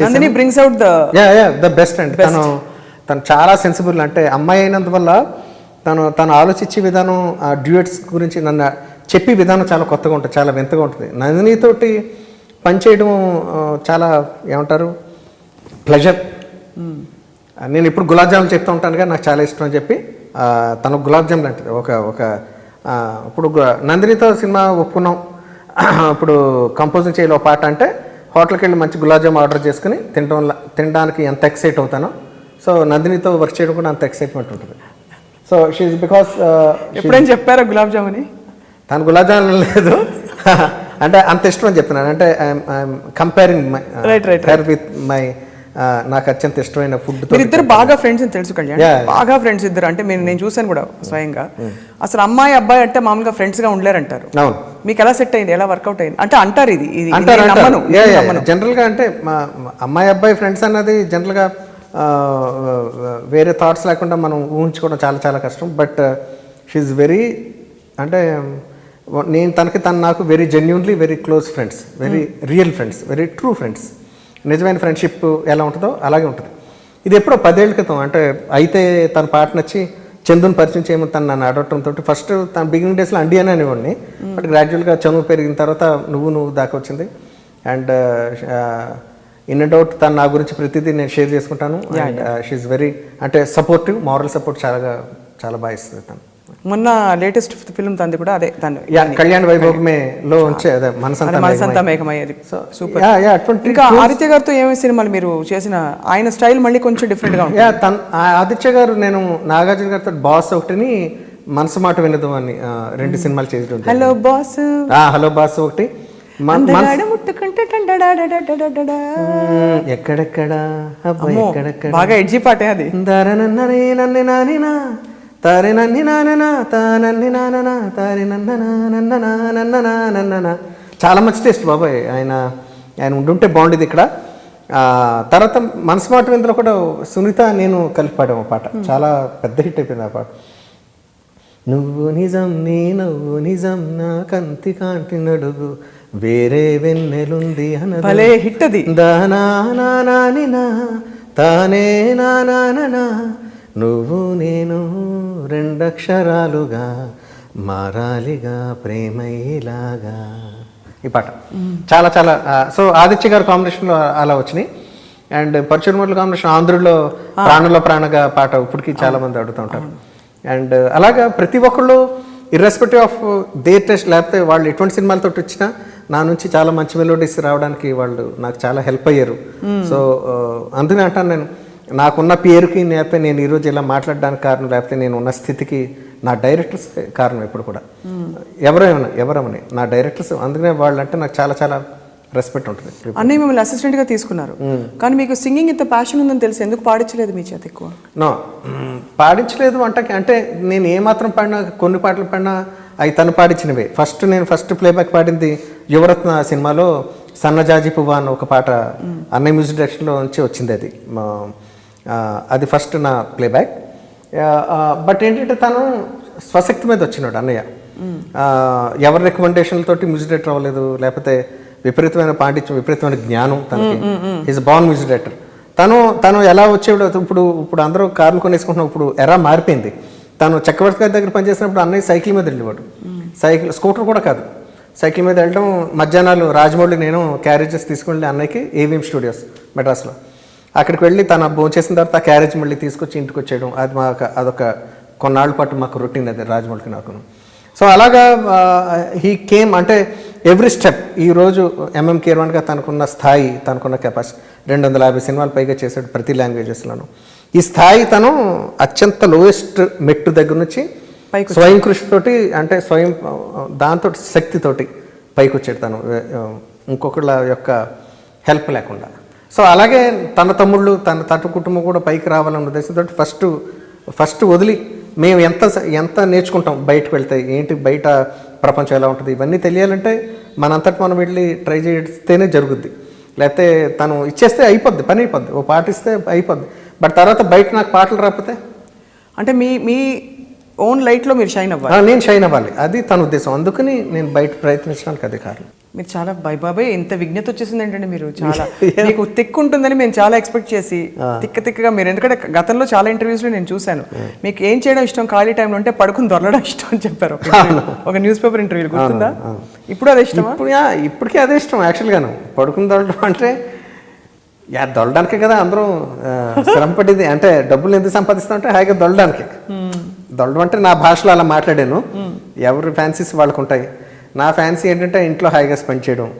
Nandini brings out the best అండి. తను చాలా సెన్సిబుల్, అంటే అమ్మాయి అయినందువల్ల తను ఆలోచించే విధానం, ఆ డ్యూయట్స్ గురించి నన్ను చెప్పే విధానం చాలా కొత్తగా ఉంటుంది, చాలా వింతగా ఉంటుంది. నందినితోటి పనిచేయడం చాలా ఏమంటారు ప్లెజర్. నేను ఇప్పుడు గులాబ్ జాములు చెప్తూ ఉంటాను కానీ నాకు చాలా ఇష్టం అని చెప్పి తను గులాబ్ జాములు అంటే ఇప్పుడు నందినితో సినిమా ఒప్పుకున్నాం, ఇప్పుడు కంపోజింగ్ చేయాలి ఒక పాట అంటే హోటల్కి వెళ్ళి మంచి గులాబ్ జామ్ ఆర్డర్ చేసుకుని తినడానికి ఎంత ఎక్సైట్ అవుతానో, సో నందినితో వర్క్ చేయడం కూడా అంత ఎక్సైట్మెంట్ ఉంటుంది. సో షీఈ్ బికాస్ ఎప్పుడైనా చెప్పారా గులాబ్ జాముని? తను గులాబ్ జామున్ లేదు అంటే అంత ఇష్టం అని చెప్తున్నాను, అంటే I'm comparing my with my నాకు అత్యంత ఇష్టమైన ఫుడ్. ఇద్దరు బాగా ఫ్రెండ్స్ అని తెలుసు కళ్యాణ్, బాగా ఫ్రెండ్స్ ఇద్దరు. అంటే నేను చూసాను కూడా స్వయంగా. అసలు అమ్మాయి అబ్బాయి అంటే మామూలుగా ఫ్రెండ్స్ గా ఉండలేరంటారు. మీకు ఎలా సెట్ అయింది, ఎలా వర్కౌట్ అయింది అంటే అంటారు? ఇది జనరల్ గా అంటే అమ్మాయి అబ్బాయి ఫ్రెండ్స్ అన్నది జనరల్ గా వేరే థాట్స్ లేకుండా మనం ఊహించుకోవడం చాలా చాలా కష్టం. బట్ షీఈ్ వెరీ, అంటే నేను తను నాకు very genuinely very close friends, very real friends, very true friends. నిజమైన ఫ్రెండ్షిప్ ఎలా ఉంటుందో అలాగే ఉంటుంది. ఇది ఎప్పుడో 10 ఏళ్ల క్రితం, అంటే అయితే తన పాట నచ్చి చందుని పరిచయం చేయమని తను నన్ను అడగటంతో ఫస్ట్ తన బిగినింగ్ డేస్లో అండి అని అనేవాడిని. బట్ గ్రాడ్యువల్గా చదువు పెరిగిన తర్వాత నువ్వు దాకా వచ్చింది. అండ్ ఇన్ అండ్ అవుట్ తను నా గురించి ప్రతిదీ నేను షేర్ చేసుకుంటాను. అండ్ షీఈ్ వెరీ, అంటే సపోర్టివ్, మారల్ సపోర్ట్ చాలా బాగా ఇస్తుంది తను. మొన్న లేటెస్ట్ ఫిల్మ్ తంది కూడా అదే, తను కళ్యాణ్ వైభోగమేలో ఉంచే అదే మనసంతా మేఘమయ్యేది. సూపర్. ఇంకా ఆదిత్య గారితో ఏమేమి సినిమాలు మీరు చేసిన, ఆయన స్టైల్ మళ్ళీ కొంచెం డిఫరెంట్ గా ఉంటుంది. ఆదిత్య గారు, నేను నాగార్జున గారితో బాస్ ఒకటిని మనసు మాట వినదు అని 2 సినిమాలు చేసి, హలో బాస్, హలో బాస్ ఒకటి, ఎక్కడెక్కడ బాగా ఎడ్జి పాటే అది. తారే నన్ని నాననా తానన్ని నాననా తారే నన్న చాలా మంచి టేస్ట్ బాబాయ్. ఆయన ఉండుంటే బాగుండేది ఇక్కడ. తర్వాత మనసు మాట విందులో కూడా సునీత నేను కలిపి పాడాము ఆ పాట, చాలా పెద్ద హిట్ అయిపోయింది ఆ పాట. నువ్వు నిజం నీ నవ్వు నిజం నా కంతి కాంటి నడుగు వేరే వెన్నెలుంది అనే హిట్ అది. దానా నానినా తానే నానా నువ్వు నేను 2 అక్షరాలుగా మారాలిగా ప్రేమయ్యేలాగా, ఈ పాట చాలా చాలా. సో ఆదిత్య గారు కాంబినేషన్లో అలా వచ్చినాయి. అండ్ పరచురుమూర్ల కాంబినేషన్ ఆంధ్రులో ప్రాణంలో ప్రాణగా పాట ఇప్పటికీ చాలా మంది అడుగుతూ ఉంటారు. అండ్ అలాగా ప్రతి ఒక్కళ్ళు ఇర్రెస్పెక్టివ్ ఆఫ్ దేర్ టెస్ట్, లేకపోతే వాళ్ళు ఎటువంటి సినిమాలతో వచ్చినా నా నుంచి చాలా మంచి మెలోడీస్ రావడానికి వాళ్ళు నాకు చాలా హెల్ప్ అయ్యారు. సో అందుకని అంటాను, నేను నాకున్న పేరుకి లేకపోతే నేను ఈరోజు ఇలా మాట్లాడడానికి కారణం, లేకపోతే నేను ఉన్న స్థితికి నా డైరెక్టర్స్ కారణం. ఎప్పుడు కూడా ఎవరేమని నా డైరెక్టర్స్, అందుకనే వాళ్ళు అంటే నాకు చాలా చాలా రెస్పెక్ట్ ఉంటుంది. అన్నయ్య మిమ్మల్ని అసిస్టెంట్గా తీసుకున్నారు, కానీ మీకు సింగింగ్ ఇంత ప్యాషన్ ఉందని తెలిసి ఎందుకు పాడించలేదు మీ చేత ఎక్కువ? పాడించలేదు అంటే నేను ఏమాత్రం పాడినా, కొన్ని పాటలు పాడినా అవి తను పాడించినవే. నేను ఫస్ట్ ప్లేబ్యాక్ పాడింది యువరత్న సినిమాలో సన్నజాజి పువ్వా అని ఒక పాట, అన్నయ్య మ్యూజిక్ డైరెక్షన్లో నుంచి వచ్చింది. అది ఫస్ట్ నా ప్లేబ్యాక్. బట్ ఏంటంటే తను స్వశక్తి మీద వచ్చినాడు అన్నయ్య. ఎవరి రికమెండేషన్లతోటి మ్యూజిక్ డైరెక్టర్ అవ్వలేదు, లేకపోతే విపరీతమైన పాండిత్యం, విపరీతమైన జ్ఞానం తనకి. Is born music director. తను ఎలా వచ్చేవాడు, ఇప్పుడు అందరూ కార్లు కొనేసుకుంటున్నాం, ఇప్పుడు ఎరా మారిపోయింది. తను చక్రవర్తి గారి దగ్గర పనిచేసినప్పుడు అన్నయ్య సైకిల్ మీద వెళ్ళేవాడు. స్కూటర్ కూడా కాదు, సైకిల్ మీద వెళ్ళడం. మధ్యాహ్నాలు రాజమౌళి నేను క్యారేజెస్ తీసుకుని అన్నయ్యకి ఏవిఎం స్టూడియోస్ మెడ్రాస్లో, అక్కడికి వెళ్ళి తను భోంచేసిన తర్వాత ఆ క్యారేజ్ మళ్ళీ తీసుకొచ్చి ఇంటికి వచ్చేయడం. అదొక కొన్నాళ్ళ పాటు మాకు రొటీన్ అది రాజమౌళికి నాకును. సో అలాగా హీ కేమ్, అంటే ఎవ్రీ స్టెప్. ఈరోజు ఎంఎం కీరవాణిగా తనకున్న స్థాయి, తనకున్న కెపాసిటీ 250 సినిమాలు పైగా చేశాడు ప్రతి లాంగ్వేజెస్లోనూ. ఈ స్థాయి తను అత్యంత లోయెస్ట్ మెట్టు దగ్గర నుంచి స్వయం కృషితోటి, అంటే దాంతో శక్తితోటి పైకి వచ్చాడు తను, ఇంకొకళ్ళ యొక్క హెల్ప్ లేకుండా. సో అలాగే తన తమ్ముళ్ళు, తన కుటుంబం కూడా పైకి రావాలన్న ఉద్దేశంతో ఫస్ట్ వదిలి మేము ఎంత నేర్చుకుంటాం బయటకు వెళ్తే, ఏంటి బయట ప్రపంచం ఎలా ఉంటుంది, ఇవన్నీ తెలియాలంటే మనంతటి మనం వెళ్ళి ట్రై చేస్తేనే జరుగుద్ది. లేకపోతే తను ఇచ్చేస్తే అయిపోద్ది, పని అయిపోద్ది, ఓ పాట ఇస్తే అయిపోద్ది. బట్ తర్వాత బయట నాకు పాటలు రాకపోతే, అంటే మీ ఓన్ లైట్లో మీరు షైన్ అవ్వాలి, నేను షైన్ అవ్వాలి, అది తన ఉద్దేశం. అందుకని నేను బయట ప్రయత్నించడానికి అది కారణం. మీరు చాలా బాబాయ్ ఇంత విజ్ఞత వచ్చేసింది ఏంటంటే మీరు చాలా మీకు తిక్కు ఉంటుందని మేము చాలా ఎక్స్పెక్ట్ చేసి తిక్కగా మీరు, ఎందుకంటే గతంలో చాలా ఇంటర్వ్యూస్లో నేను చూశాను మీకు ఏం చేయడం ఇష్టం ఖాళీ టైంలో అంటే పడుకుని దొరలడం ఇష్టం అని చెప్పారు ఒక న్యూస్ పేపర్ ఇంటర్వ్యూలు, గుర్తుందా? ఇప్పుడు అదే ఇష్టం? ఇప్పటికీ అదే ఇష్టం యాక్చువల్గాను. పడుకుని దొరలడం అంటే దొరలడానికే కదా అందరం శ్రమపడేది. అంటే డబ్బులు ఎందుకు సంపాదిస్తాం అంటే హాయిగా దొరలడానికి. దొరలడం అంటే నా భాషలో అలా మాట్లాడాను, ఎవరి ఫ్యాన్సీస్ వాళ్ళకు ఉంటాయి. నా ఫ్యాన్సీ ఏంటంటే ఇంట్లో హాయిగా స్పెండ్ చేయడం,